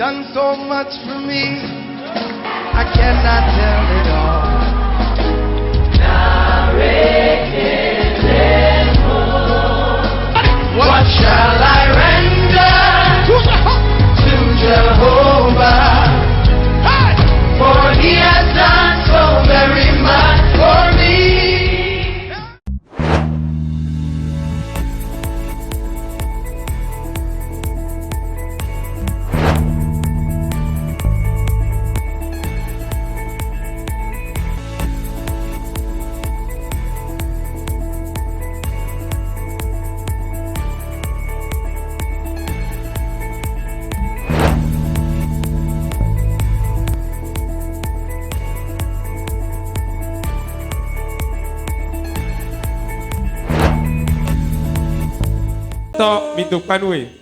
done so much for me, I cannot tell it all. What shall I render to Jehovah? For he has done so very much for me.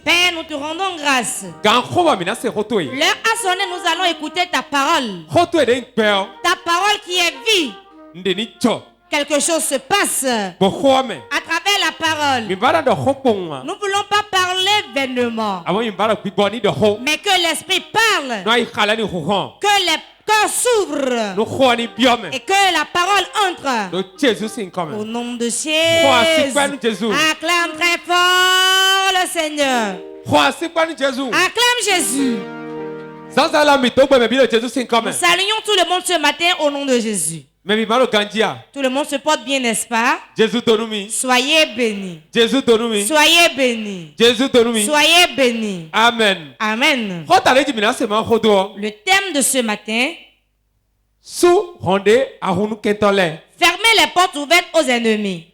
Père, nous te rendons grâce. L'heure a sonné, nous allons écouter ta parole. Ta parole qui est vie. Quelque chose se passe à travers la parole. Nous ne voulons pas parler vainement, mais que l'esprit parle, que les cœurs s'ouvrent et que la parole entre. Au nom de Jésus, acclame très fort le Seigneur. Acclame Jésus. Nous saluons tout le monde ce matin au nom de Jésus. Tout le monde se porte bien, n'est-ce pas? Soyez bénis. Soyez bénis. Soyez bénis. Amen. Amen. Le thème de ce matin: fermez les portes ouvertes aux ennemis.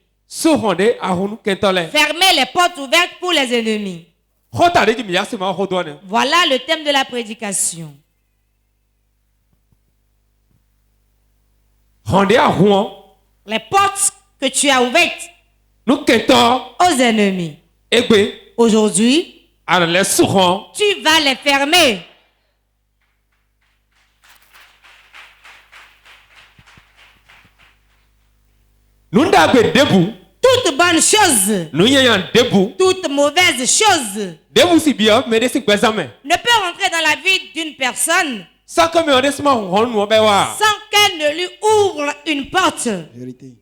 Fermez les portes ouvertes pour les ennemis. Voilà le thème de la prédication. Les portes que tu as ouvertes aux ennemis. Aujourd'hui, tu vas les fermer. Toute bonne chose, toute mauvaise chose ne peut rentrer dans la vie d'une personne sans qu'elle ne lui ouvre une porte. Vérité.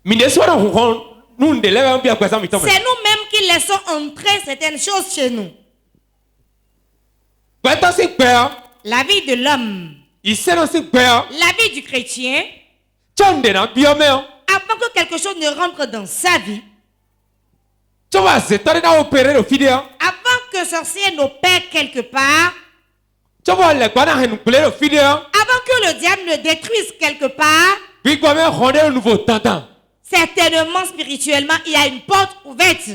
C'est nous-mêmes qui laissons entrer certaines choses chez nous. La vie de l'homme, la vie du chrétien, avant que quelque chose ne rentre dans sa vie, avant que sorcier n'opère quelque part, avant que le diable ne détruise quelque part, certainement spirituellement, il y a une porte ouverte.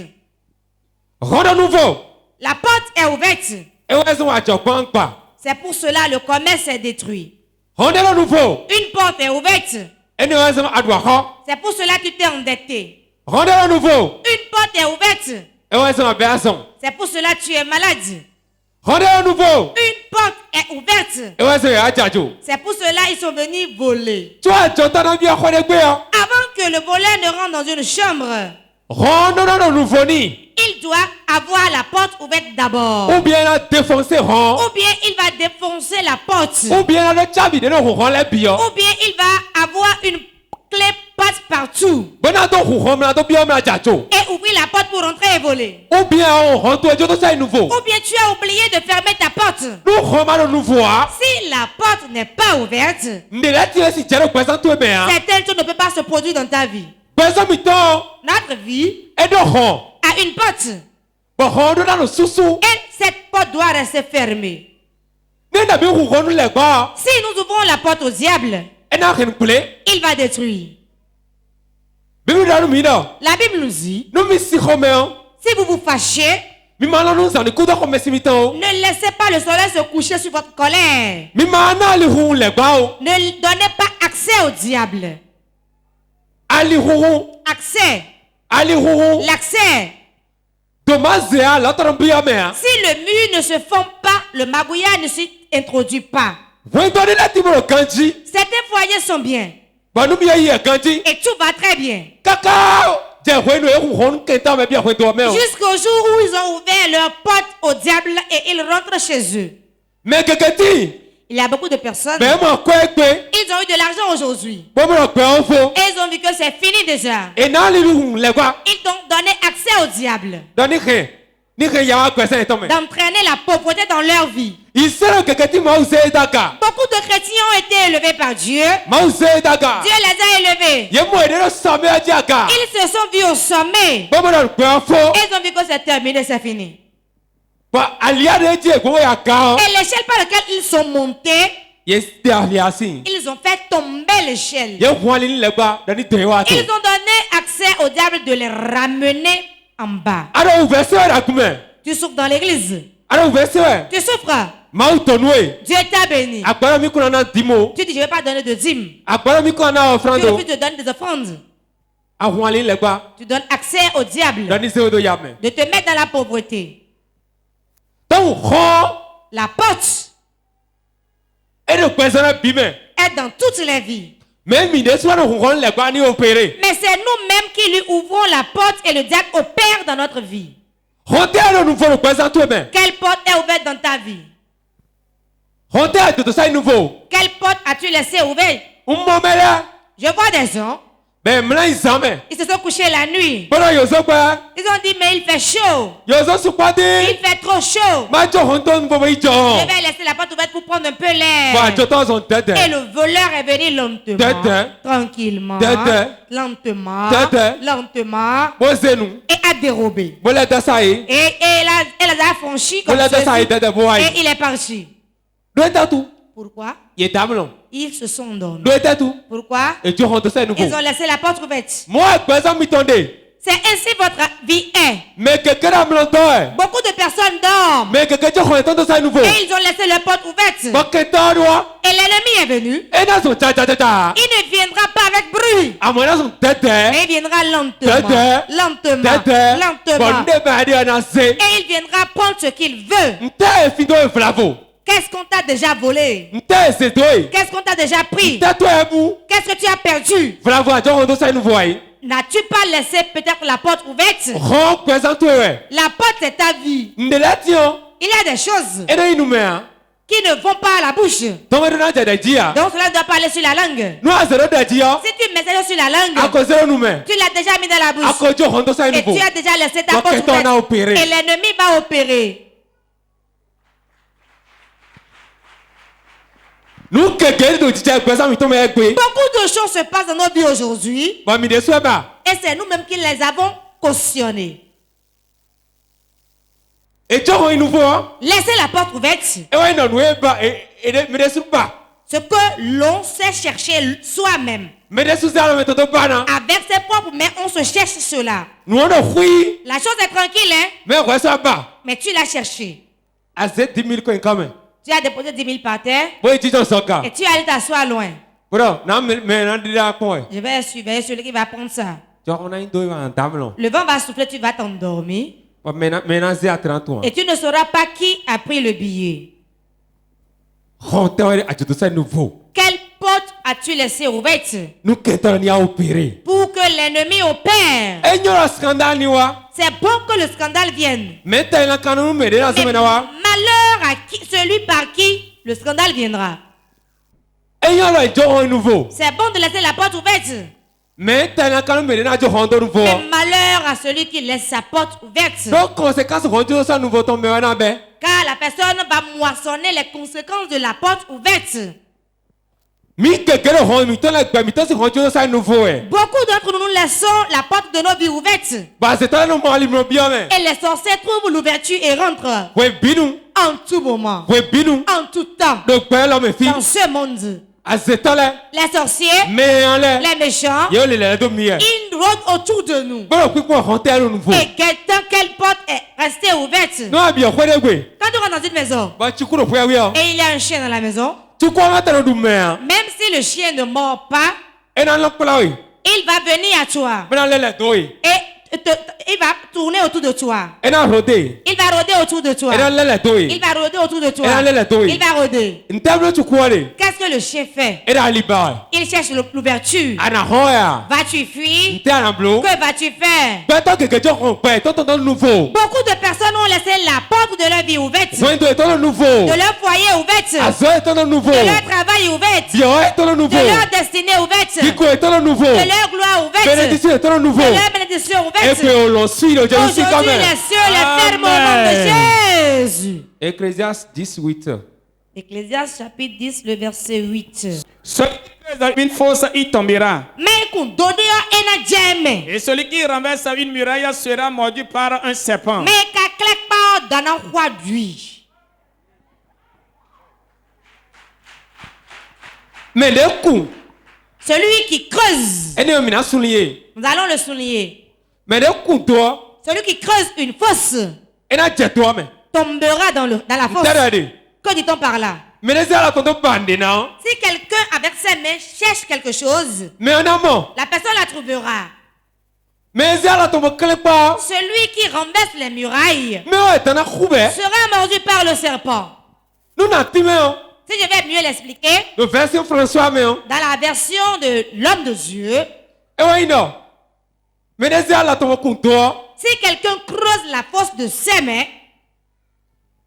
La porte est ouverte. C'est pour cela que le commerce est détruit. Une porte est ouverte. C'est pour cela que tu t'es endetté. Une porte est ouverte. C'est pour cela que tu es malade. Une porte est ouverte. C'est pour cela qu'ils sont venus voler. Avant que le voleur ne rentre dans une chambre, il doit avoir la porte ouverte d'abord. Ou bien la défoncer. Ou bien il va défoncer la porte. Ou bien le chabi de Ou bien il va avoir une clé passe-partout et ouvrir la porte pour rentrer et voler. Ou bien tu as oublié de fermer ta porte. Si la porte n'est pas ouverte, certaines choses ne peuvent pas se produire dans ta vie. Notre vie a une porte et cette porte doit rester fermée. Si nous ouvrons la porte au diable, il va détruire. La Bible nous dit, si vous vous fâchez, ne laissez pas le soleil se coucher sur votre colère. Ne donnez pas accès au diable. Accès. L'accès. Si le mur ne se forme pas, le magouillage ne s'introduit pas. Certains foyers sont bien. Et tout va très bien. Jusqu'au jour où ils ont ouvert leur porte au diable et ils rentrent chez eux. Mais il y a beaucoup de personnes. Ils ont eu de l'argent aujourd'hui. Et ils ont vu que c'est fini déjà. Ils t'ont donné accès au diable. D'entraîner la pauvreté dans leur vie. Beaucoup de chrétiens ont été élevés par Dieu. Dieu les a élevés. Ils se sont vus au sommet. Ils ont vu que c'est terminé, c'est fini. Et l'échelle par laquelle ils sont montés, ils ont fait tomber l'échelle. Ils ont donné accès au diable de les ramener en bas. Tu souffres dans l'église. Tu souffres. Dieu t'a béni. Tu dis je ne vais pas donner de dîmes. Tu refuses de donner des offrandes. Tu donnes accès au diable de te mettre dans la pauvreté. La porte est dans toutes les vies. Mais c'est nous-mêmes qui lui ouvrons la porte et le diable opère dans notre vie. Quelle porte est ouverte dans ta vie? Quelle porte as-tu laissé ouverte? Je vois des gens. Ils se sont couchés la nuit. Ils ont dit mais il fait chaud. Il fait trop chaud. Je vais laisser la porte ouverte pour prendre un peu l'air. Et le voleur est venu lentement, tranquillement, lentement, et a dérobé. Et elle a franchi comme ceci, et il est parti. Pourquoi? Ils se sont endormis. Pourquoi? Ils ont laissé la porte ouverte. C'est ainsi votre vie est. Beaucoup de personnes dorment. Et ils ont laissé la porte ouverte. Et l'ennemi est venu. Il ne viendra pas avec bruit. Mais il viendra lentement. Et il viendra prendre ce qu'il veut. Qu'est-ce qu'on t'a déjà volé? Qu'est-ce qu'on t'a déjà pris? Qu'est-ce que tu as perdu? N'as-tu pas laissé peut-être la porte ouverte? La porte c'est ta vie. Il y a des choses qui ne vont pas à la bouche. Donc cela ne doit pas aller sur la langue. Si tu mets ça sur la langue, tu l'as déjà mis dans la bouche. Et tu as déjà laissé ta porte ouverte. Et l'ennemi va opérer. Beaucoup de choses se passent dans nos vies aujourd'hui. Et c'est nous-mêmes qui les avons cautionnées. Laissez la porte ouverte. Ce que l'on sait chercher soi-même. Avec ses propres mains, on se cherche cela. La chose est tranquille, hein? Mais tu l'as cherché. Tu as déposé 10 000 par terre. Et tu es allé t'asseoir loin. Je vais surveiller celui qui va prendre ça. Le vent va souffler, tu vas t'endormir. Et tu ne sauras pas qui a pris le billet. Quelle porte as-tu laissé ouverte pour que l'ennemi opère? C'est bon que le scandale vienne. Mais malheur à celui par qui le scandale viendra. C'est bon de laisser la porte ouverte. Mais malheur à celui qui laisse sa porte ouverte. Car la personne va moissonner les conséquences de la porte ouverte. Beaucoup d'entre nous laissons la porte de nos vies ouverte. Et les sorciers trouvent l'ouverture et rentrent. En tout moment. En tout temps. Dans ce monde. Les sorciers, les méchants, ils rôdent autour de nous. Et quelle porte est restée ouverte? Quand tu rentres dans une maison et il y a un chien dans la maison, même si le chien ne mord pas, il va venir à toi et il va tourner autour de toi. Il va rôder. Il va rôder autour de toi. Il va Il va rôder autour de toi. Il va rôder. Qu'est-ce que le chien fait? Il cherche l'ouverture. Vas-tu fuir? Que vas-tu faire? Beaucoup de personnes ont laissé la porte de leur vie ouverte, de leur foyer ouverte, de leur travail ouverte, de leur destinée ouverte, de leur gloire ouverte, de leur bénédiction ouverte. Aujourd'hui, les cieux les ferment au nom de Jésus. Ecclésiaste 10, 8. Ecclésiaste chapitre 10, le verset 8. Celui qui creuse une fosse, il tombera. Et celui qui renverse une muraille sera mordu par un serpent. Mais le coup, celui qui creuse, nous allons le souligner. Mais le coup, toi, celui qui creuse une fosse tombera dans la fosse. Que dit-on par là? Si quelqu'un avec ses mains cherche quelque chose, la personne la trouvera. Celui qui renverse les murailles sera mordu par le serpent. Si je vais mieux l'expliquer, dans la version de l'homme de Dieu, si quelqu'un creuse la fosse de ses mains,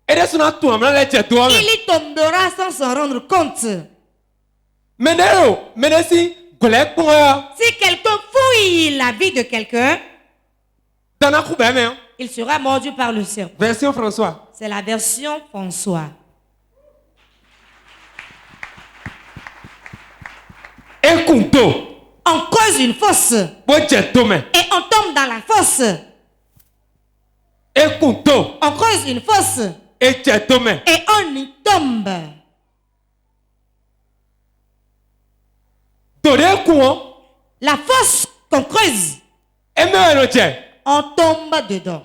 il y tombera sans s'en rendre compte. Si quelqu'un fouille la vie de quelqu'un, il sera mordu par le serpent. Version François. C'est la version François. On creuse une fosse et on tombe dans la fosse. On creuse une fosse et on y tombe. La fosse qu'on creuse, on tombe dedans.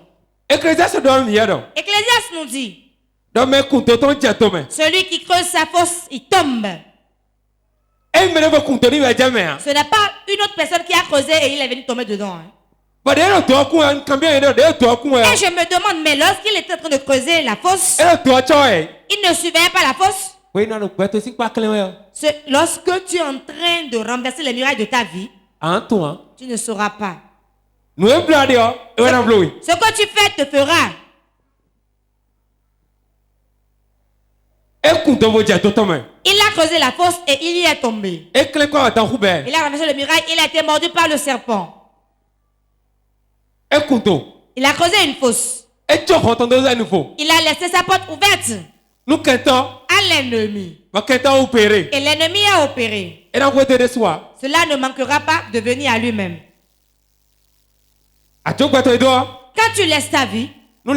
Ecclésiaste nous dit, celui qui creuse sa fosse, il tombe. Ce n'est pas une autre personne qui a creusé et il est venu tomber dedans. Et je me demande, mais lorsqu'il était en train de creuser la fosse, il ne surveillait pas la fosse. Lorsque tu es en train de renverser les murailles de ta vie, tu ne sauras pas. Ce que tu fais te fera. Il a creusé la fosse et il y est tombé. Il a renversé le muraille, il a été mordu par le serpent. Il a creusé une fosse. Il a laissé sa porte ouverte à l'ennemi. Et l'ennemi a opéré. Cela ne manquera pas de venir à lui-même. Quand tu laisses ta vie au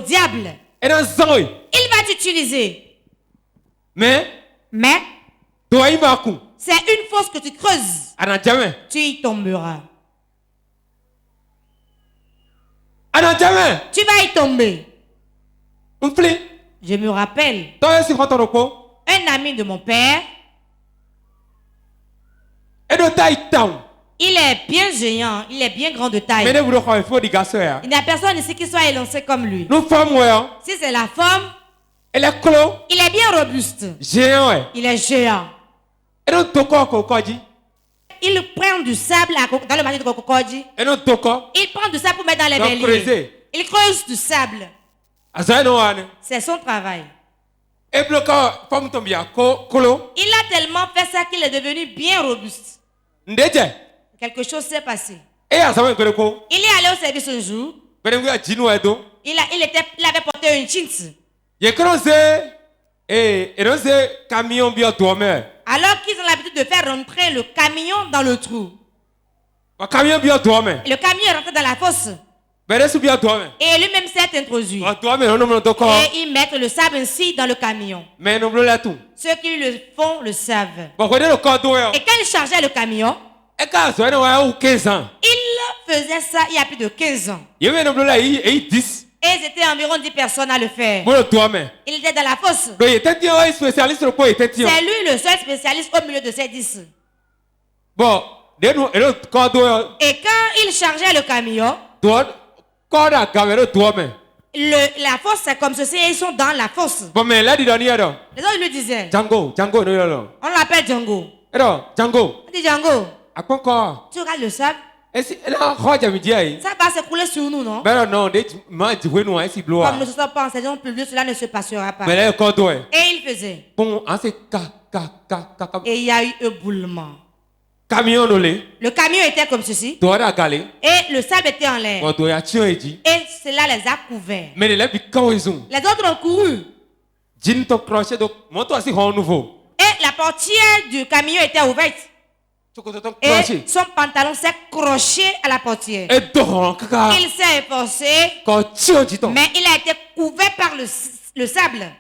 diable, il va t'utiliser. Mais c'est une fosse que tu creuses. Tu y tomberas. Tu vas y tomber. Je me rappelle un ami de mon père. Il est bien géant, il est bien grand de taille. Il n'y a personne ici qui soit élancé comme lui. Si c'est la femme, il est bien robuste. Il est géant. Il prend du sable dans le marché de Kokokodji. Il prend du sable pour mettre dans les béliers. Il creuse du sable. C'est son travail. Il a tellement fait ça qu'il est devenu bien robuste. Quelque chose s'est passé. Il est allé au service un jour. Il avait porté une chintz. Alors qu'ils ont l'habitude de faire rentrer le camion dans le trou. Le camion est rentré dans la fosse. Et lui-même s'est introduit. Et ils mettent le sable ainsi dans le camion. Ceux qui le font le savent. Et quand il chargeait le camion, il faisait ça il y a plus de 15 ans. Et ils étaient environ 10 personnes à le faire. Il était dans la fosse. C'est lui le seul spécialiste au milieu de ces 10. Et quand il chargeait le camion, la fosse c'est comme ceci et ils sont dans la fosse. Les autres lui disaient, Django. on l'appelle Django. Django. On dit Django, Encore. tu regardes le sable, Est-ce que ça va s'écouler sur nous, non? ben non, Comme nous ne sommes pas en saison pluvieuse, cela ne se passera pas. mais Et il faisait. bon, c'est Et il y a eu éboulement. camion Le camion était comme ceci. Et le sable était en l'air. Et cela les a couverts. mais les Les autres ont couru. Et la portière du camion était ouverte. Et son pantalon s'est croché à la portière. Il s'est efforcé, mais il a été couvert par le sable.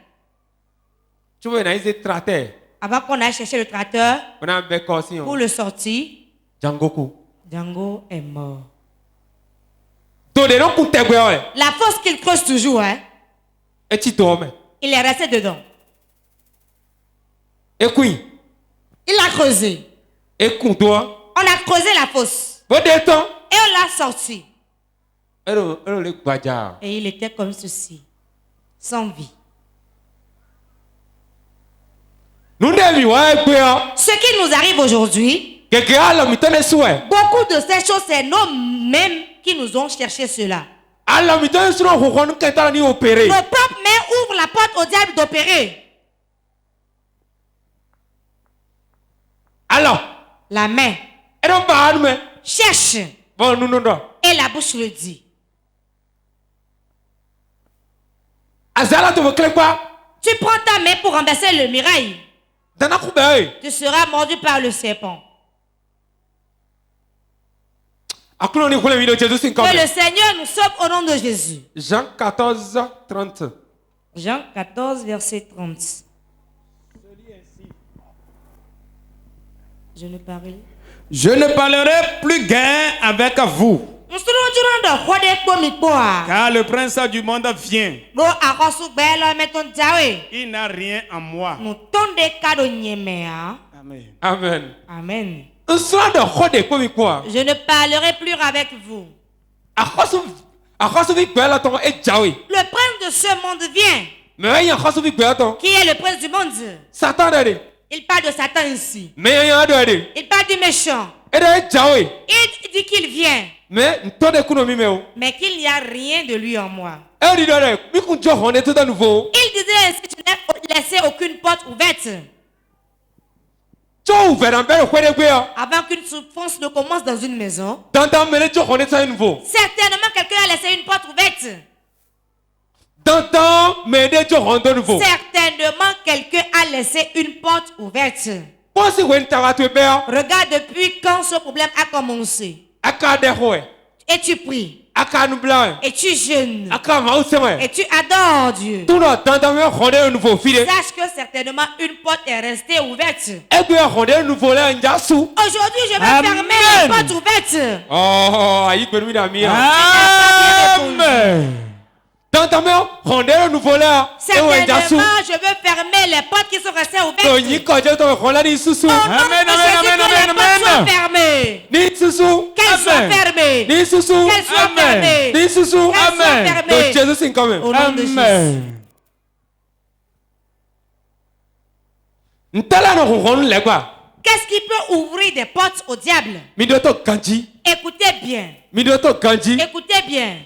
Avant qu'on aille chercher le tracteur pour le sortir, Django est mort. La fosse qu'il creuse toujours, hein, il est resté dedans. Il a creusé. On a creusé la fosse. Et on l'a sorti. Et il était comme ceci, sans vie. Ce qui nous arrive aujourd'hui, beaucoup de ces choses, c'est nous-mêmes qui nous ont cherché cela. Nos propres mains ouvrent la porte au diable d'opérer. Alors, la main cherche et la bouche le dit. Tu prends ta main pour renverser le mirail. Tu seras mordu par le serpent. Que le Seigneur nous sauve au nom de Jésus. Jean 14, 30. Jean 14, verset 30. Je ne parlerai plus guère avec vous. Car le prince du monde vient. Il n'a rien en moi. Amen. Amen. Je Je ne parlerai plus avec vous. Le prince de ce monde vient. Qui est le prince du monde? Satan. Il parle de Satan ici. Il parle du méchant. Il dit qu'il vient. Mais qu'il n'y a rien de lui en moi. Il disait ainsi que tu n'as laissé aucune porte ouverte. Avant qu'une souffrance ne commence dans une maison, certainement quelqu'un a laissé une porte ouverte. Certainement quelqu'un a laissé une porte ouverte. Regarde depuis quand ce problème a commencé. Et tu pries. Et tu jeûnes. Et tu adores Dieu. Sache que certainement une porte est restée ouverte. Aujourd'hui, je vais fermer la porte ouverte. Amen. Certainement, je veux fermer les portes qui sont restées ouvertes. Amen, fermées. Qu'elles soient fermées. Qu'elles soient fermées. Qu'elles soient fermées. Au nom de Jésus. Qu'est-ce qui peut ouvrir des portes au diable? Écoutez bien. Écoutez bien.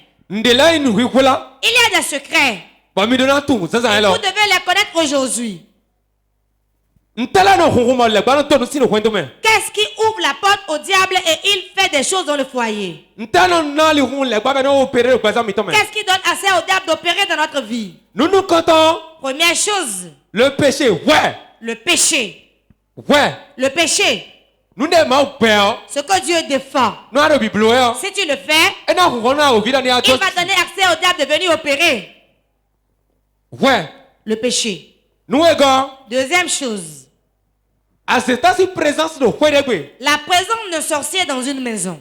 Il y a des secrets. Vous devez les connaître aujourd'hui. Qu'est-ce qui ouvre la porte au diable et il fait des choses dans le foyer? Qu'est-ce qui donne assez au diable d'opérer dans notre vie? Première chose. Le péché. Le péché. Le péché. Ce que Dieu défend. Si tu le fais, il va donner accès au diable de venir opérer. Le péché. Deuxième chose. La présence de sorciers dans une maison.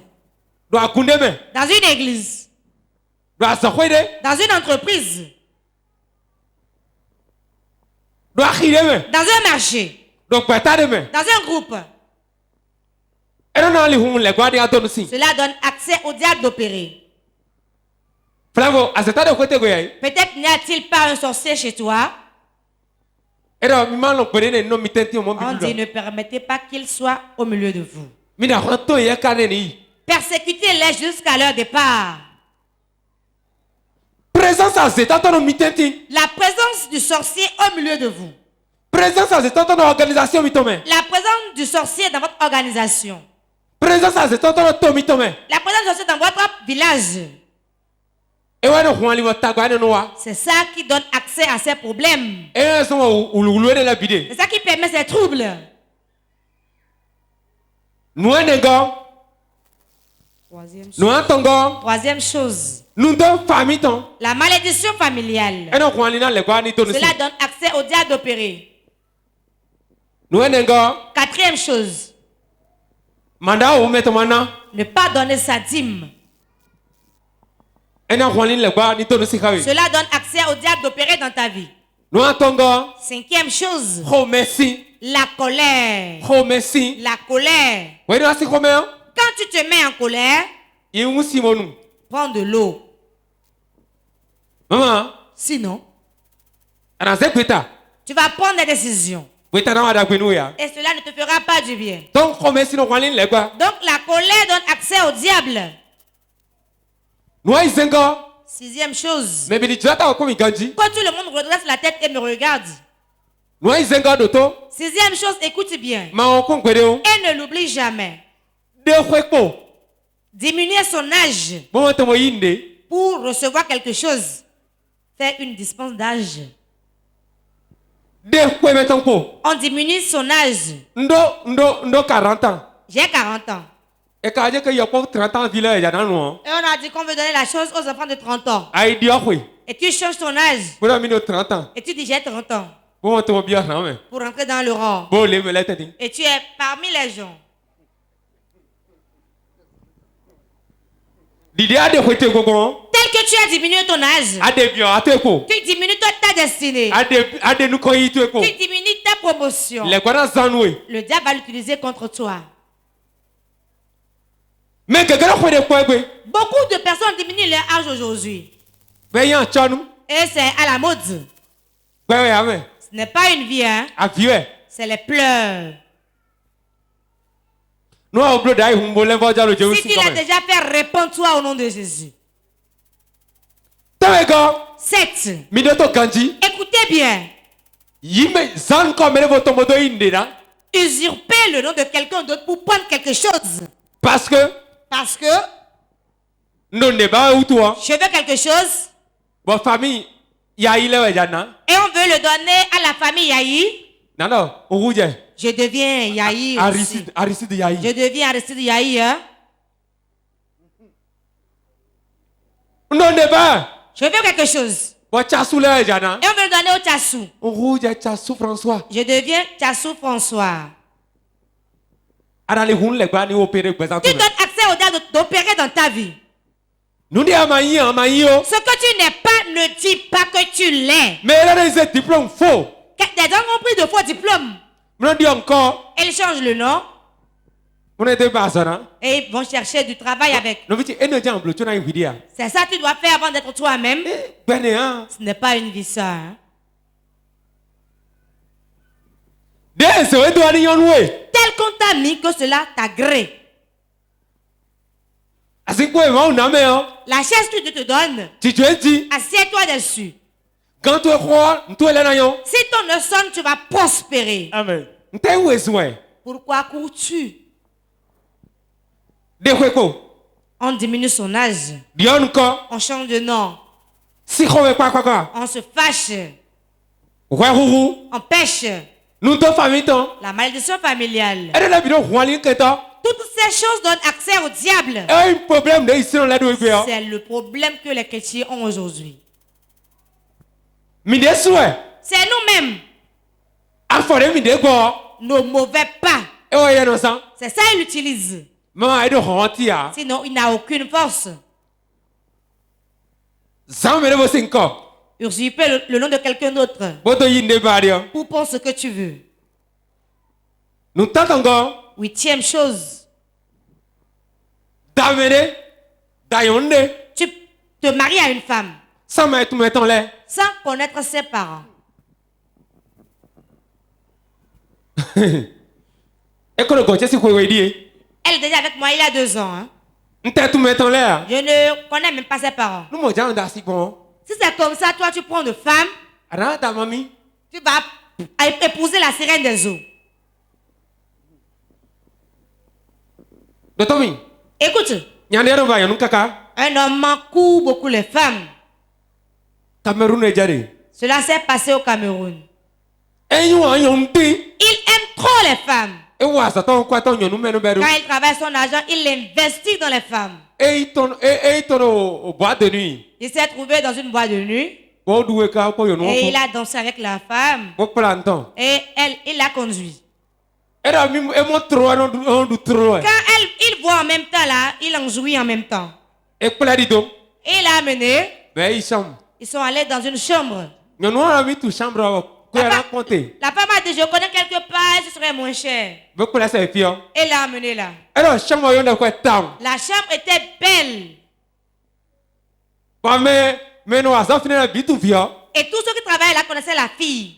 Dans une église. Dans une entreprise. Dans un marché. Dans un groupe. Cela donne accès au diable d'opérer. Peut-être n'y a-t-il pas un sorcier chez toi? On dit ne permettez pas qu'il soit au milieu de vous. Persécutez-les jusqu'à leur départ. La présence du sorcier au milieu de vous. La présence du sorcier dans votre organisation. La présence du sorcier dans votre village. C'est ça qui donne accès à ces problèmes. C'est ça qui permet ces troubles. Troisième chose. La malédiction familiale. Cela donne accès au diable d'opérer. Quatrième chose. Ne pas donner sa dîme. Cela donne accès au diable d'opérer dans ta vie. Cinquième chose. La colère. La colère. Quand tu te mets en colère, prends de l'eau. Sinon, tu vas prendre des décisions. Et cela ne te fera pas du bien. Donc la colère donne accès au diable. Sixième chose. Quand tout le monde redresse la tête et me regarde. Sixième chose, écoute bien. Et ne l'oublie jamais. Diminuer son âge pour recevoir quelque chose. Faire une dispense d'âge. On diminue son âge. J'ai 40 ans. Et on a dit qu'on veut donner la chose aux enfants de 30 ans. Et tu changes ton âge. Et tu dis j'ai 30 ans. Pour entrer dans le rang. Et tu es parmi les gens. Tel que tu as diminué ton âge. Tu diminues ta destinée. Tu diminues ta promotion. Le diable va l'utiliser contre toi. Beaucoup de personnes diminuent leur âge aujourd'hui. Et c'est à la mode. Ce n'est pas une vie, hein? C'est les pleurs. Si tu l'as déjà fait, réponds-toi au nom de Jésus. 7. Écoutez bien. Usurper le nom de quelqu'un d'autre pour prendre quelque chose. Parce que je veux quelque chose. Et on veut le donner à la famille Yahi. Je deviens Yahi aussi. Je deviens Aristide Yahi. Hein? Je veux quelque chose. Et on veut le donner au Tchassou. Je deviens Tchassou François. Tu donnes accès au diable d'opérer dans ta vie. Ce que tu n'es pas, ne dis pas que tu l'es. Des gens ont pris de faux diplômes. Ils changent le nom. Et ils vont chercher du travail avec. C'est ça que tu dois faire avant d'être toi-même. Ce n'est pas une vie ça. Hein? Tel qu'on t'a mis que cela t'agrée. La chaise que tu te donnes, assieds-toi dessus. Si ton ne sonne, tu vas prospérer. Amen. Pourquoi cours-tu? On diminue son âge. On change de nom. On se fâche. On pêche. La malédiction familiale. Toutes ces choses donnent accès au diable. C'est le problème que les chrétiens ont aujourd'hui. C'est nous-mêmes. Nos mauvais pas. C'est ça qu'il utilise. Sinon, il n'a aucune force. Usurper le nom de quelqu'un d'autre pour prendre ce que tu veux. Huitième chose. D'amener. D'ayonde. Tu te maries à une femme. Sans mettre tout mettre en l'air. Sans connaître ses parents. Et que le coach c'est quoi dit? Elle est déjà avec moi il y a 2 ans. Hein. Tout mettre en l'air. Je ne connais même pas ses parents. Nous mon gens d'assez bon. Si c'est comme ça, toi tu prends une femme. Alors ta mamie. Tu vas épouser la sirène des eaux. De Tommy. Écoute. Un homme court beaucoup les femmes. Cameroun est jaré. Cela s'est passé au Cameroun. Il aime trop les femmes. Quand il travaille son argent, il l'investit dans les femmes. Et il tourne au boîte de nuit. Il s'est trouvé dans une boîte de nuit. Et il a dansé avec la femme. Et il l'a conduit. Quand il voit en même temps là, il en jouit en même temps. Et il l'a amené. Ils sont allés dans une chambre. La femme a dit, je connais quelque part, ce serait moins cher. Et l'a amené là. La chambre était belle. Et tous ceux qui travaillaient là connaissaient la fille.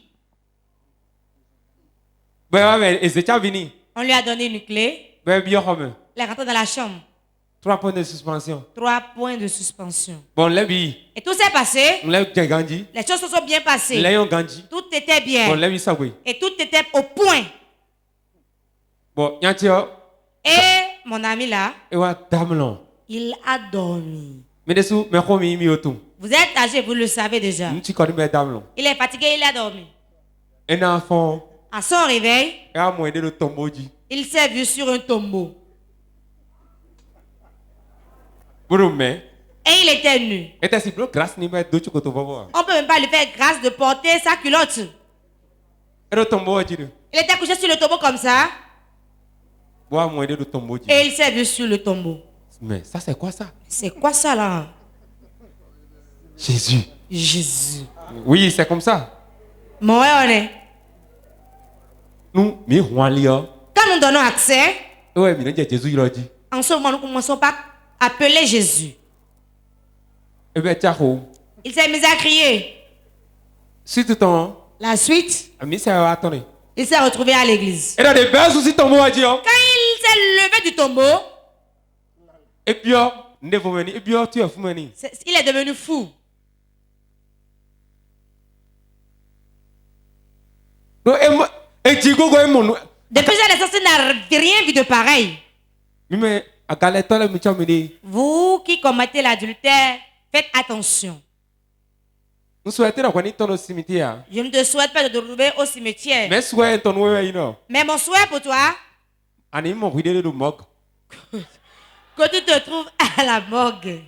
On lui a donné une clé. Il est rentré dans la chambre. 3 points de suspension. 3 points de suspension. Bon, et tout s'est passé. Les choses se sont bien passées. Tout était bien. Bon, et tout était au point. Bon, et mon ami là, il a dormi. Vous êtes âgé, vous le savez déjà. Il est fatigué, il a dormi. À son réveil, il s'est vu sur un tombeau. Et il était nu. On ne peut même pas lui faire grâce de porter sa culotte. Il était couché sur le tombeau comme ça. Et il s'est vu sur le tombeau. Mais ça c'est quoi ça? C'est quoi ça là? Jésus. Jésus. Oui, c'est comme ça. Mais ouais, on est. Quand nous donnons accès, en ce moment, nous commençons par appeler Jésus. Il s'est mis à crier. La suite, il s'est retrouvé à l'église. Quand il s'est levé du tombeau, il est devenu fou. Depuis sa naissance, il n'a rien vu de pareil. Vous qui commettez l'adultère, faites attention. Je ne te souhaite pas de te retrouver au cimetière. Mais mon souhait pour toi, que tu te trouves à la morgue.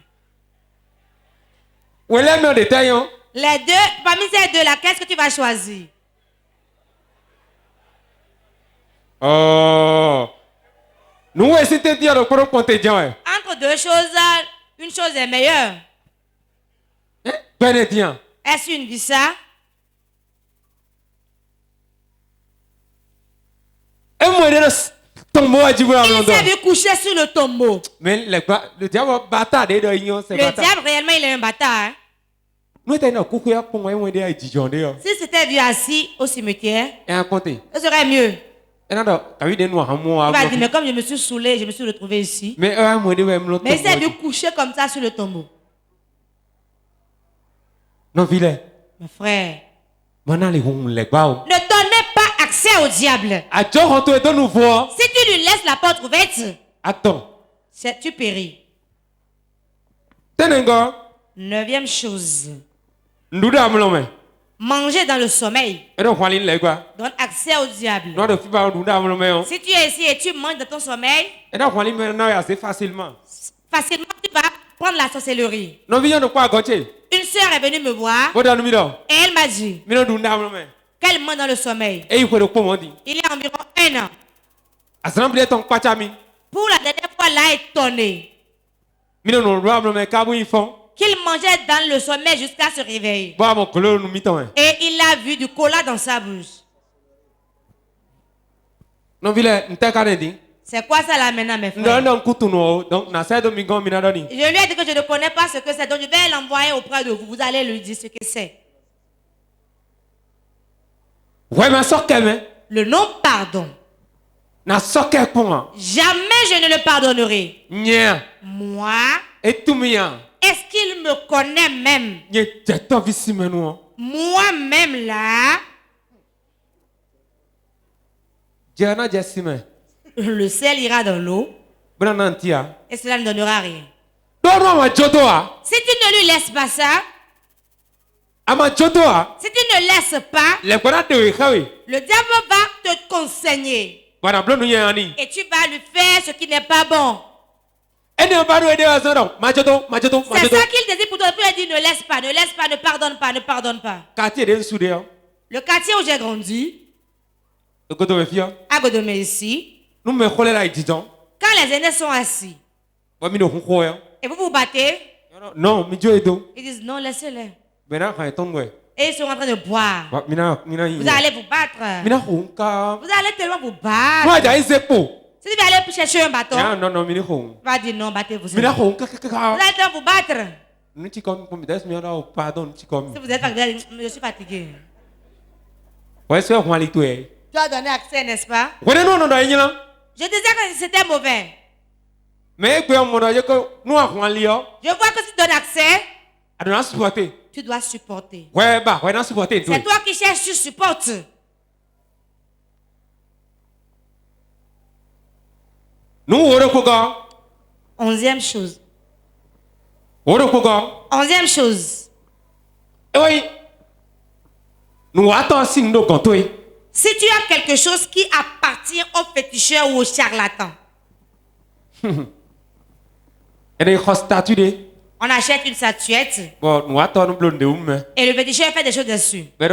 Les deux, parmi ces deux-là, qu'est-ce que tu vas choisir? Entre deux choses, une chose est meilleure. Est-ce une visa? Il s'est vu coucher sur le tombeau. Mais le diable réellement il est un bâtard. Hein? Si c'était vu assis au cimetière, ce serait mieux. Il va dire, mais comme je me suis saoulé, je me suis retrouvé ici. Mais il s'est vu coucher comme ça sur le tombeau. Non, Mon frère, ne donnez pas accès au diable. Si tu lui laisses la porte ouverte, tu péris. 9e chose. Manger dans le sommeil. Donne accès au diable. Si tu es ici et tu manges dans ton sommeil, facilement tu vas prendre la sorcellerie. Une sœur est venue me voir et elle m'a dit qu'elle mange dans le sommeil. Il y a environ 1 an. Pour la dernière fois, elle a étonné qu'il mangeait dans le sommeil jusqu'à se réveiller. Et il a vu du cola dans sa bouche. C'est quoi ça là maintenant, mes frères? Non, donc, na sai domingo minadoni. Je lui ai dit que je ne connais pas ce que c'est, donc je vais l'envoyer auprès de vous. Vous allez lui dire ce que c'est. Ouais, ma soeur le non pardon. Na soeur comment? Jamais je ne le pardonnerai. Nya. Moi. Et tout mien. Est-ce qu'il me connaît même? Moi-même là. Le sel ira dans l'eau. Et cela ne donnera rien. Si tu ne lui laisses pas ça. Si tu ne laisses pas. Le diable va te conseiller. Et tu vas lui faire ce qui n'est pas bon. C'est ça qu'il te dit pour toi. Il dit ne laisse pas, ne pardonne pas, ne pardonne pas. Le quartier où j'ai grandi, à Godomé ici, quand les aînés sont assis et vous vous battez, ils disent non, laissez-les. Et ils sont en train de boire. Vous allez vous battre. Vous allez tellement vous battre. Si tu vas aller chercher un bâton, tu vas dire non, battez-vous. Vous allez vous battre. Si vous êtes fatigué, je suis fatigué. Tu as donné accès, n'est-ce pas? Je disais que c'était mauvais. Je vois que si tu donnes accès, tu dois supporter. C'est toi qui cherches, tu supportes. Onzième chose. Onzième chose. Si tu as quelque chose qui appartient aux féticheurs ou aux charlatans, on achète une statuette et le féticheur fait des choses dessus. Et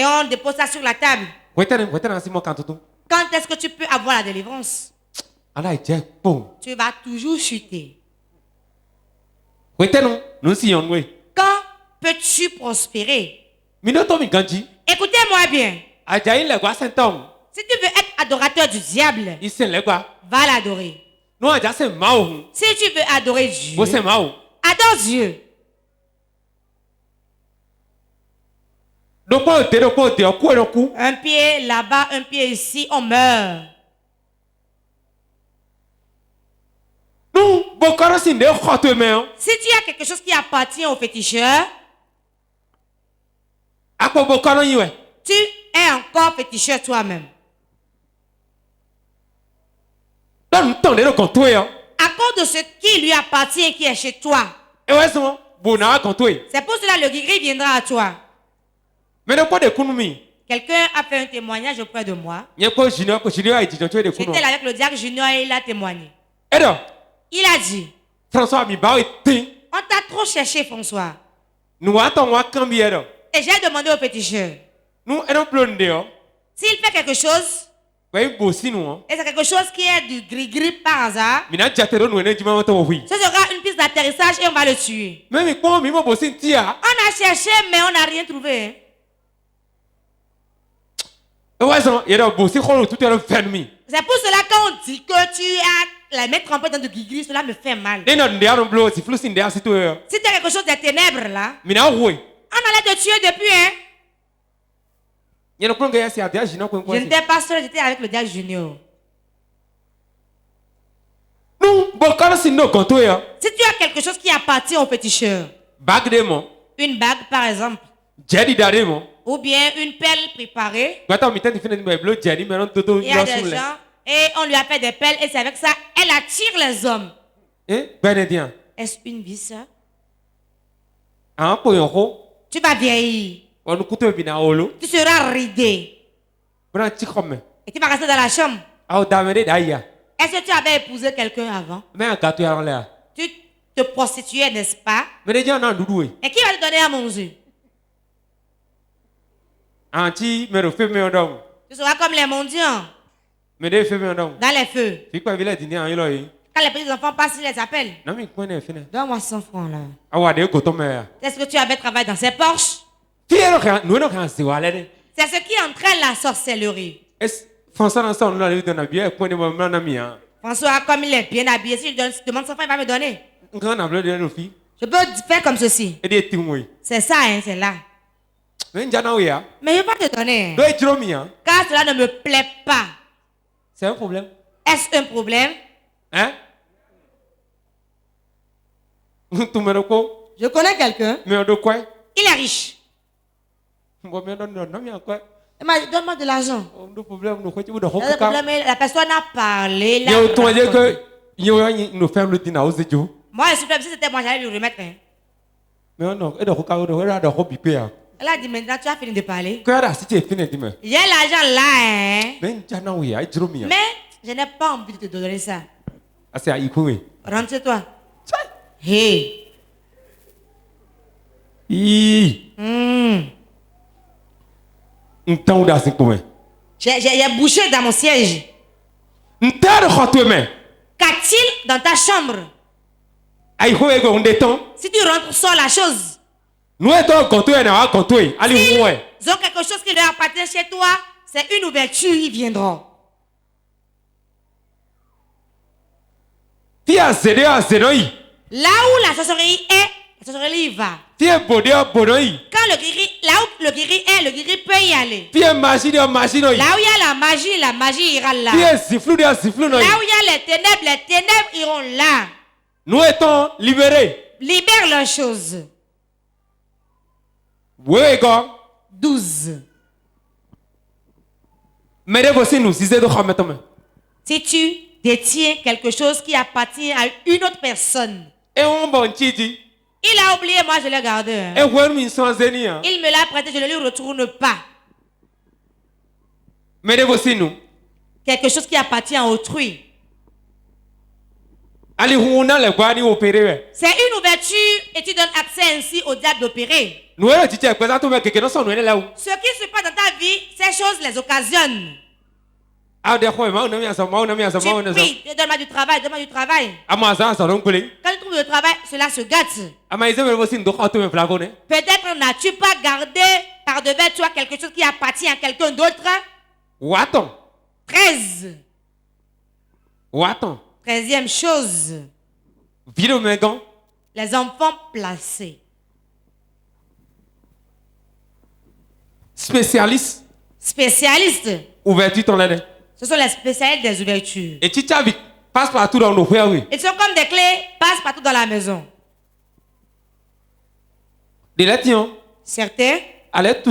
on dépose ça sur la table. Quand est-ce que tu peux avoir la délivrance? Tu vas toujours chuter. Quand peux-tu prospérer? Écoutez-moi bien. Si tu veux être adorateur du diable, va l'adorer. Si tu veux adorer Dieu, adore Dieu. Un pied là-bas, un pied ici, on meurt. Si tu as quelque chose qui appartient au féticheur, tu es encore féticheur toi-même. À cause de ce qui lui appartient et qui est chez toi. C'est pour cela que le gris viendra à toi. Quelqu'un a fait un témoignage auprès de moi. J'étais là avec le diacre Junior et il a témoigné. Il a dit, on t'a trop cherché, François. Et j'ai demandé au féticheur, s'il fait quelque chose, et c'est quelque chose qui est du gris-gris par hasard, ce sera une piste d'atterrissage et on va le tuer. On a cherché, mais on n'a rien trouvé. C'est pour cela qu'on dit que tu as la main trempée dans du gris-gris, cela me fait mal. Si tu as quelque chose de ténèbres là, on allait te tuer depuis, hein? Je n'étais pas seul, j'étais avec le diacre Junior. Si tu as quelque chose qui appartient au féticheur, une bague par exemple, ou bien une pelle préparée, il y a des gens et on lui a fait des pelles et c'est avec ça elle attire les hommes. Est-ce une vie ça? Tu vas vieillir. Tu seras ridé. Et tu vas rester dans la chambre. Est-ce que tu avais épousé quelqu'un avant? Tu te prostituais, n'est-ce pas? Et qui va te donner à manger? Tu seras comme les mendiants. Dans les feux. Quand les petits enfants passent, ils les appellent. Donne-moi 100 francs là. Est-ce que tu avais travaillé dans ces Porsche? C'est ce qui entraîne la sorcellerie. François, dans ça, on l'a donné bien. Point de mon ami. François, comme il est bien habillé, si je demande son frère, il va me donner. Je peux faire comme ceci. C'est ça, hein, c'est là. Mais je ne vais pas te donner. Car cela ne me plaît pas. C'est un problème. Est-ce un problème? Hein? Je connais quelqu'un. Mais de quoi? Il est riche. Donne-moi de l'argent. Le problème, la personne a parlé. Moi, si c'était moi, j'allais lui remettre. Hein. Elle a dit maintenant, tu as fini de parler. Il y a l'argent là. Hein. Mais je n'ai pas envie de te donner ça. Rentre chez toi. Hey. J'ai bouché dans mon siège. Qu'a-t-il dans ta chambre? Si tu rentres, sors la chose. S'ils ont quelque chose qui leur appartient chez toi, c'est une ouverture, ils viendront. Là où la sorcellerie est, la sorcellerie y va. Quand le guéri, là où le guéri est, le guéri peut y aller. Là où il y a la magie ira là. Là où il y a les ténèbres iront là. Nous étions libérés. Libère leurs choses. 12. Si tu détiens quelque chose qui appartient à une autre personne, il a oublié, moi je l'ai gardé. Hein. Il me l'a prêté, je ne lui retourne pas. Quelque chose qui appartient à autrui. C'est une ouverture et tu donnes accès ainsi au diable d'opérer. Ce qui se passe dans ta vie, ces choses les occasionnent. Tu pries, donne-moi du travail, donne-moi du travail. Quand tu trouves le travail, cela se gâte. Peut-être n'as-tu pas gardé par devers toi quelque chose qui appartient à quelqu'un d'autre. 13. 13e chose. Les enfants placés. Spécialistes. Ouverture. Ce sont les spécialistes des ouvertures. Et tu passe partout dans nos foyers. Ils sont comme des clés, passent partout dans la maison. Certains. Même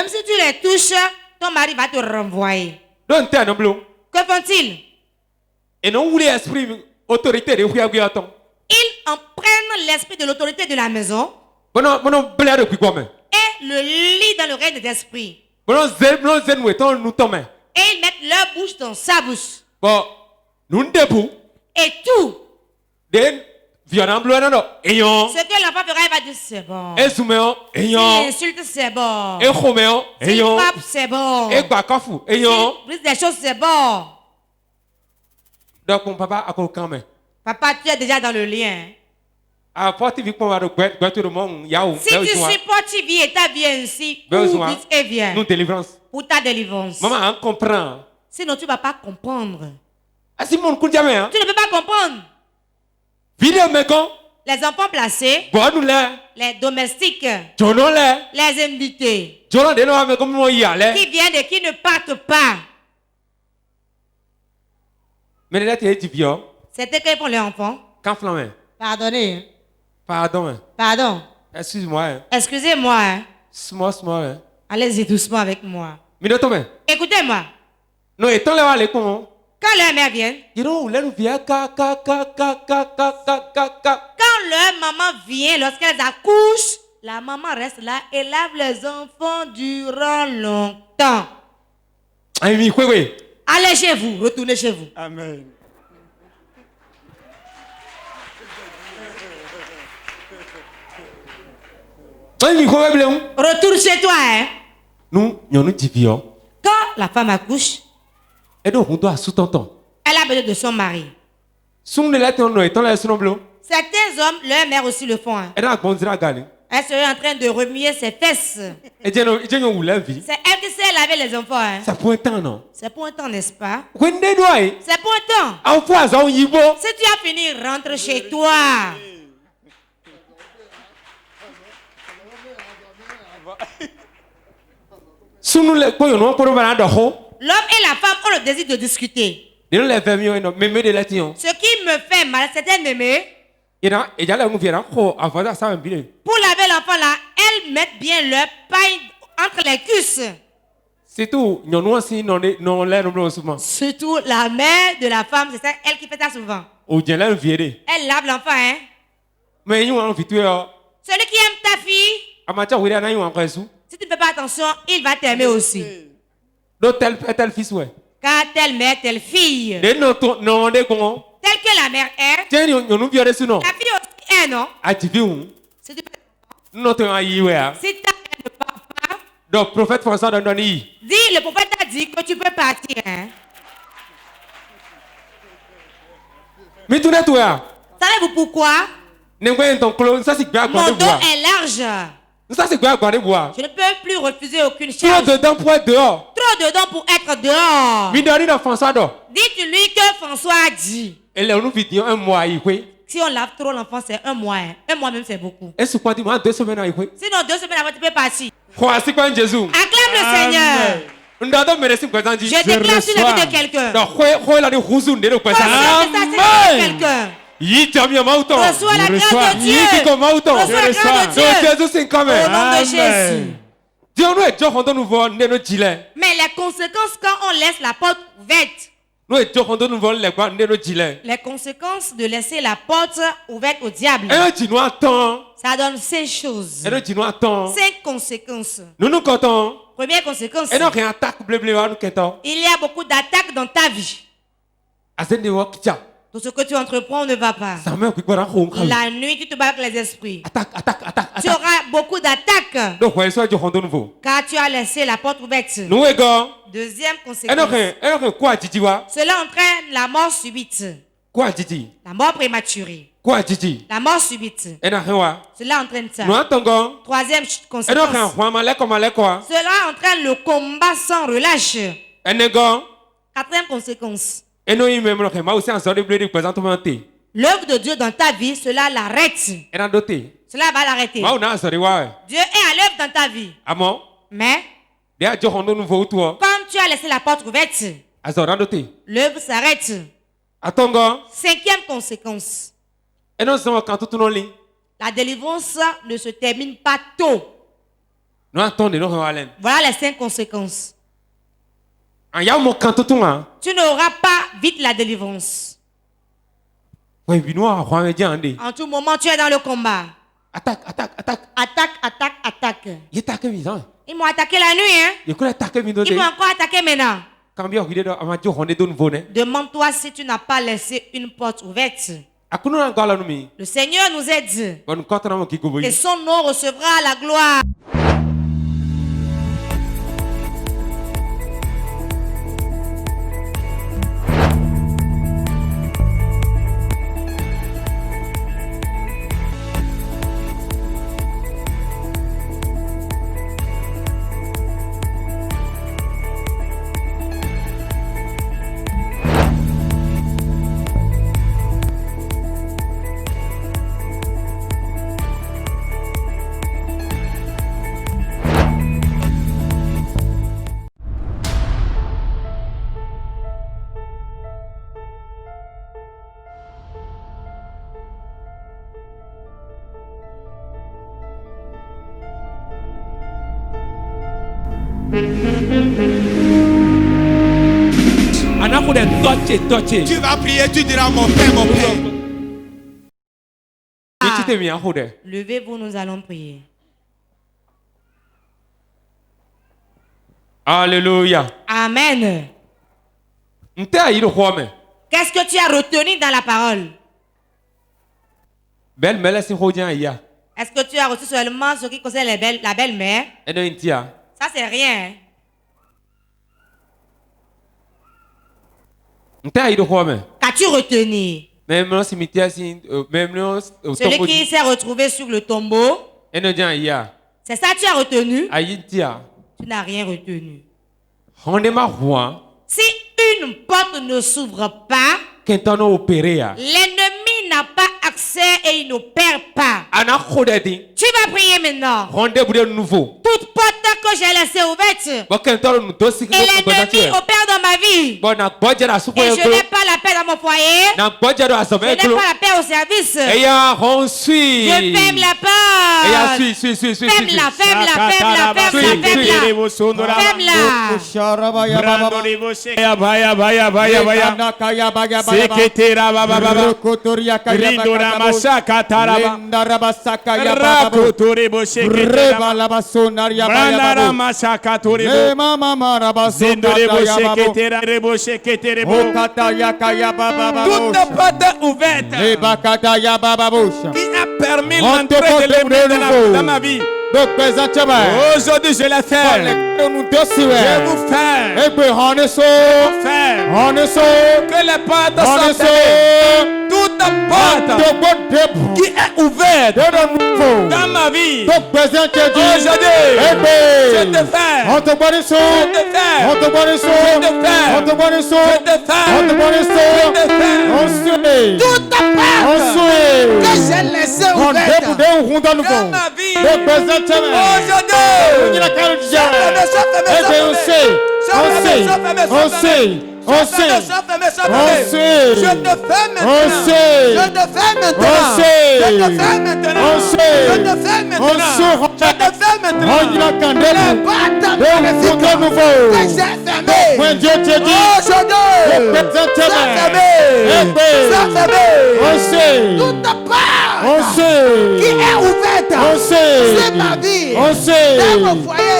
si tu les touches, ton mari va te renvoyer. Que font-ils? Ils empruntent l'esprit de l'autorité de la maison et le lient dans le règne des esprits. Et ils mettent leur bouche dans sa bouche. Et tout. Ce que l'enfant fera, il va dire c'est bon. S'il insulte, c'est bon. S'il frappe, c'est bon. S'il brise des choses, c'est bon. Donc, Papa, tu es déjà dans le lien. Si tu supportes, tu vis et ta vie ainsi. Pour vite et viens. Pour ta délivrance. Maman, comprend. Sinon, tu ne vas pas comprendre. Tu ne peux pas comprendre. Les enfants placés, les domestiques, les invités, qui viennent et qui ne partent pas. C'était qu'ils font les enfants. Pardonnez. Pardon. Excuse-moi. Excusez-moi. Hein. Small. Allez-y doucement avec moi. Écoutez-moi. Quand leur mère vient, quand leur maman vient, lorsqu'elles accouchent, la maman reste là et lave les enfants durant longtemps. Allez chez vous, retournez chez vous. Amen. Retourne chez toi. Hein. Quand la femme accouche, elle a besoin de son mari. Certains hommes, leur mère aussi le font. Hein. Elle serait en train de remuer ses fesses. C'est elle qui sait elle avait les enfants. Hein. C'est pour un temps, non? C'est pour un temps, n'est-ce pas? C'est pour un temps. Si tu as fini, rentre chez toi. L'homme et la femme ont le désir de discuter. Ce qui me fait mal, c'était mémé. Pour laver l'enfant là, elles mettent bien leur paille entre les cuisses. Surtout la mère de la femme, c'est elle qui fait ça souvent. Elle lave l'enfant, hein. Celui qui aime ta fille, si tu ne fais pas attention, il va t'aimer aussi. Tel fils, ouais. Car telle mère, telle fille. Telle que la mère est, la fille aussi est, non? Si tu ne parles pas, donc, prophète François Dandoni. Dis, le prophète a dit que tu peux partir. Hein? Mais tout toi. Savez-vous pourquoi? Mon dos est large. Je ne peux plus refuser aucune chose. Trop dedans pour être dehors. Trop dedans pour être dehors. Dites-lui que François a dit. Si on lave trop l'enfant, c'est un mois. Hein. Un mois même, c'est beaucoup. Sinon, 2 semaines après, tu peux partir. Acclame le Seigneur. Je déclare sur la vie de quelqu'un. Reçois la grâce de Dieu. Reçois la grâce de Dieu. Au nom de Jésus. Mais les conséquences quand on laisse la porte ouverte. Les conséquences de laisser la porte ouverte au diable. Ça donne 5 choses. 5 conséquences. Première conséquence. Il y a beaucoup d'attaques dans ta vie. Tout ce que tu entreprends ne va pas. La nuit, tu te bats avec les esprits. Tu auras beaucoup d'attaques. Car tu as laissé la porte ouverte. Deuxième conséquence. Cela entraîne la mort subite. La mort prématurée. La mort subite. Cela entraîne ça. Troisième conséquence. Cela entraîne le combat sans relâche. Quatrième conséquence. L'œuvre de Dieu dans ta vie, cela l'arrête. Cela va l'arrêter. Dieu est à l'œuvre dans ta vie. Mais quand tu as laissé la porte ouverte, l'œuvre s'arrête. Cinquième conséquence. La délivrance ne se termine pas tôt. Voilà les 5 conséquences. Tu n'auras pas vite la délivrance. En tout moment, tu es dans le combat. Attaque. Ils m'ont attaqué la nuit. Hein? Ils m'ont encore attaqué maintenant. Demande-toi si tu n'as pas laissé une porte ouverte. Le Seigneur nous aide. Et son nom recevra la gloire. Tu vas prier, tu diras mon Père, mon Père. Levez-vous, nous allons prier. Alléluia. Amen. Qu'est-ce que tu as retenu dans la parole? Est-ce que tu as reçu seulement ce qui concerne la belle-mère? Ça, c'est rien. Qu'as-tu retenu? Celui qui s'est retrouvé sur le tombeau. C'est ça que tu as retenu? Tu n'as rien retenu. Si une porte ne s'ouvre pas, l'ennemi n'a pas accès et il n'opère pas. Tu vas prier maintenant. Toute porte que j'ai laissée ouverte et l'ennemi opère dans ma vie et je n'ai pas la paix dans mon foyer, je n'ai pas la paix au service, je ferme la porte. Ferme-la. Toute porte ouverte qui a permis l'entrée de l'ennemi dans ma vie, aujourd'hui je la ferme. Je vous ferme. Que les portes soient fermées. Toute porte qui est ouverte dans ma vie, aujourd'hui je te ferme. Je te ferme. Toute porte que j'ai laissée ouverte dans ma vie, qui est ouverte c'est ma vie, dans mon foyer,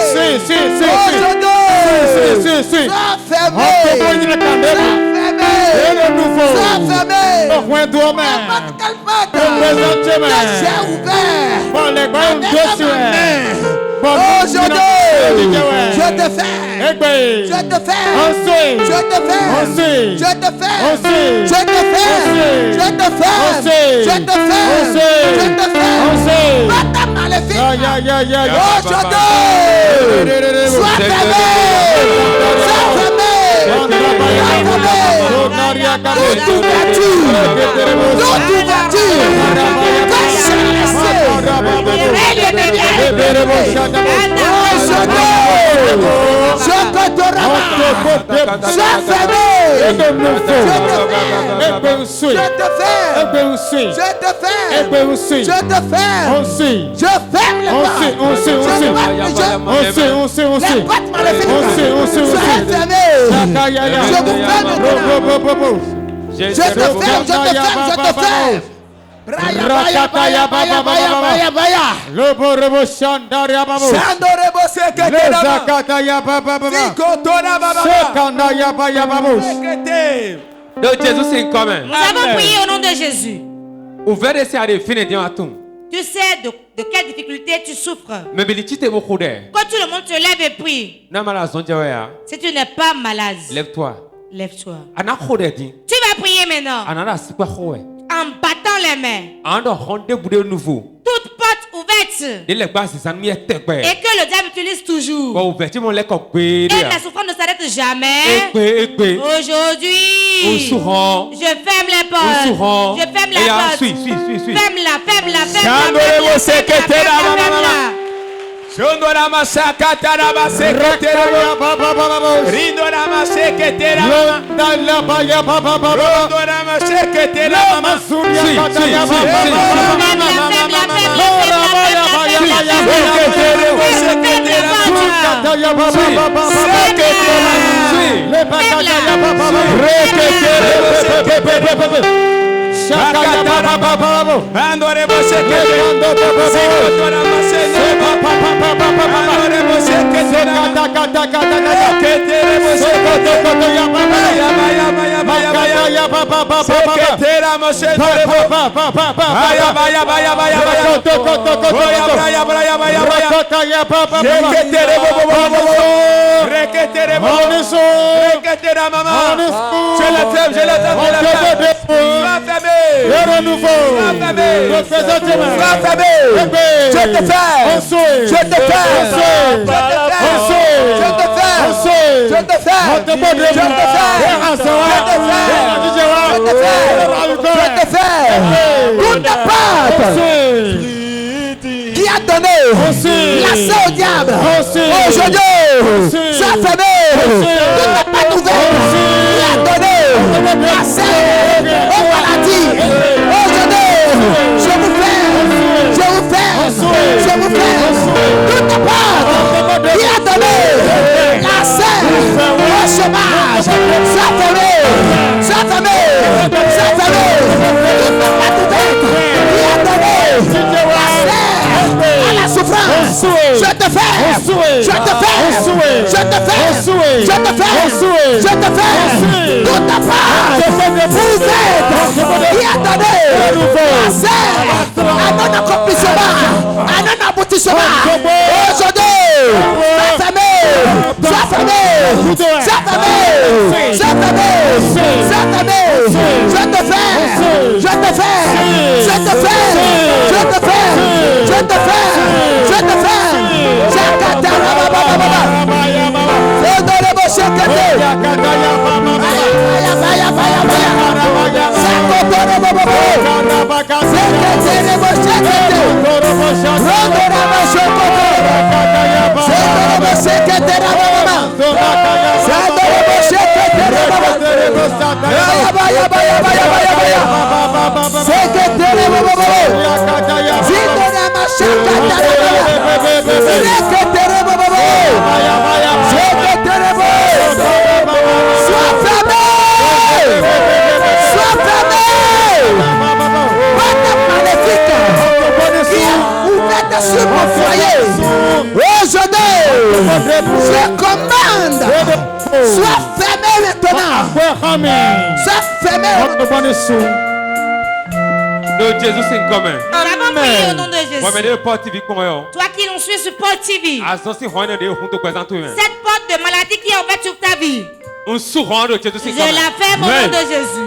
Donc Jésus c'est commun. Nous avons prié au nom de Jésus. Tu sais de quelle difficulté tu souffres. Quand tout le monde se lève et prie, si tu n'es pas malade, lève-toi. Lève-toi. Tu vas prier maintenant en battant les mains. Toute porte ouverte et que le diable utilise toujours. Et la souffrance ne s'arrête jamais. Aujourd'hui, je ferme les portes. Je ferme la porte. Ferme-la. Shondorama Sakataraba Seketera Rindorama Seketera Dalabaya Baba Rindorama Seketera Masuria Kataya Je Je te fais. Je te fais. Je te fais. Toute pâte qui a donné l'accès au diable, aujourd'hui, sois fermé. Toute pâte nouvelle qui a donné l'accès aux maladies, aujourd'hui, je vous fais. Toute pâte qui a donné l'accès au chômage, sois fermé. Toute pâte ouverte qui a donné l'accès à la souffrance, je te fais. Toute pâte ouverte qui a donné l'accès à non accomplissement, à non aboutissement, aujourd'hui, sois fermé. Je te fais. Sur mon foyer, aujourd'hui, je commande, sois fermé maintenant. Sois fermé. Jésus c'est commun. Nous avons prié au nom de Jésus. Toi qui nous suis sur Paul TV, cette porte de maladie qui est ouverte sur ta vie, je la ferme au nom de Jésus.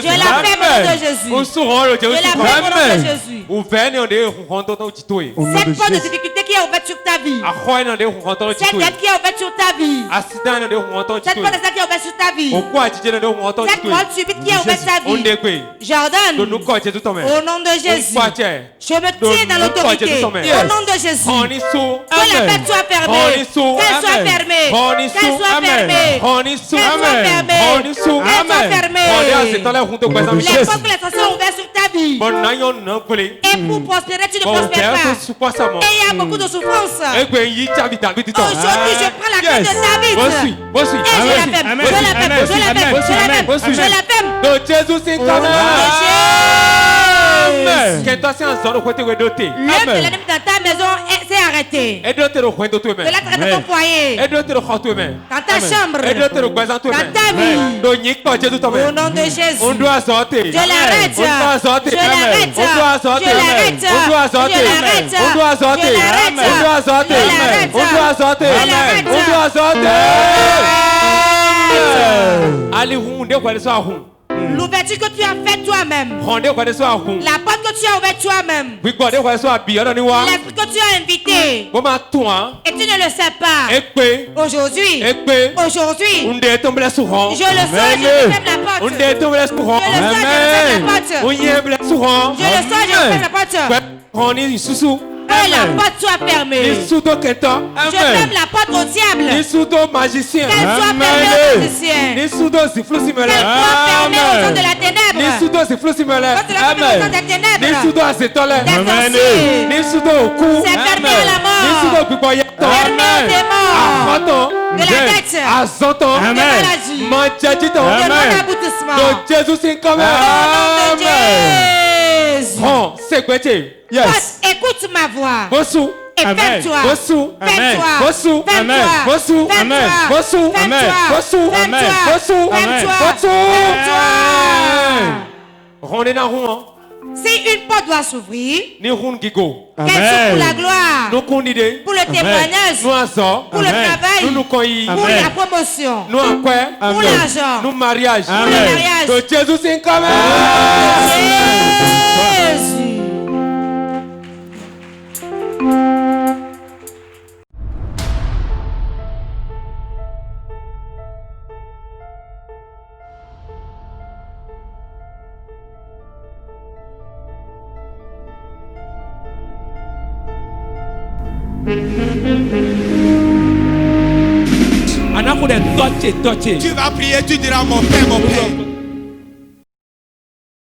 Je la ferme au nom de Jésus. Cette porte de difficulté qui est ouverte sur ta vie, cette dette qui est ouverte sur ta vie, cette porte de qui est ouverte sur ta vie, cette porte subite qui est ouverte sur ta vie, j'ordonne au nom de Jésus. Je me tiens dans l'autorité au nom de Jésus. Que la porte soit fermée, qu'elle soit fermée, qu'elle soit fermée. Les portes que les sorciers ont ouvertes sur ta vie, et pour prospérer, tu ne prospères pas. Et il y a beaucoup de souffrance. Aujourd'hui, je prends la clé de David. Et je la ferme. L'œuvre de l'ennemi dans ta maison s'est arrêté. De la traite de ton foyer, dans ta chambre, dans ta vie. Au nom de Jésus, je l'arrête. L'ouverture que tu as faite toi-même, la porte que tu as ouverte toi-même, l'esprit que tu as invité, et tu ne le sais pas. Aujourd'hui, je le sens, je ferme la porte. Je le sens, je ferme la porte. Que la porte soit fermée. Je ferme la porte au diable. Qu'elle soit fermée aux magiciens. Qu'elle soit fermée aux gens de la ténèbre. Quand tu la fermes aux gens des ténèbres, des sorciers, c'est fermé à la mort, fermé aux démons, de la dette, de maladie, de non-aboutissement. Au nom de Jésus. Yes. Écoute ma voix. Et ferme-toi. Si une porte doit s'ouvrir, qu'elle s'ouvre pour la gloire, pour le témoignage, pour le travail, pour la promotion, pour l'argent, pour le mariage. Jésus. Tu vas prier, tu diras mon Père, mon Père.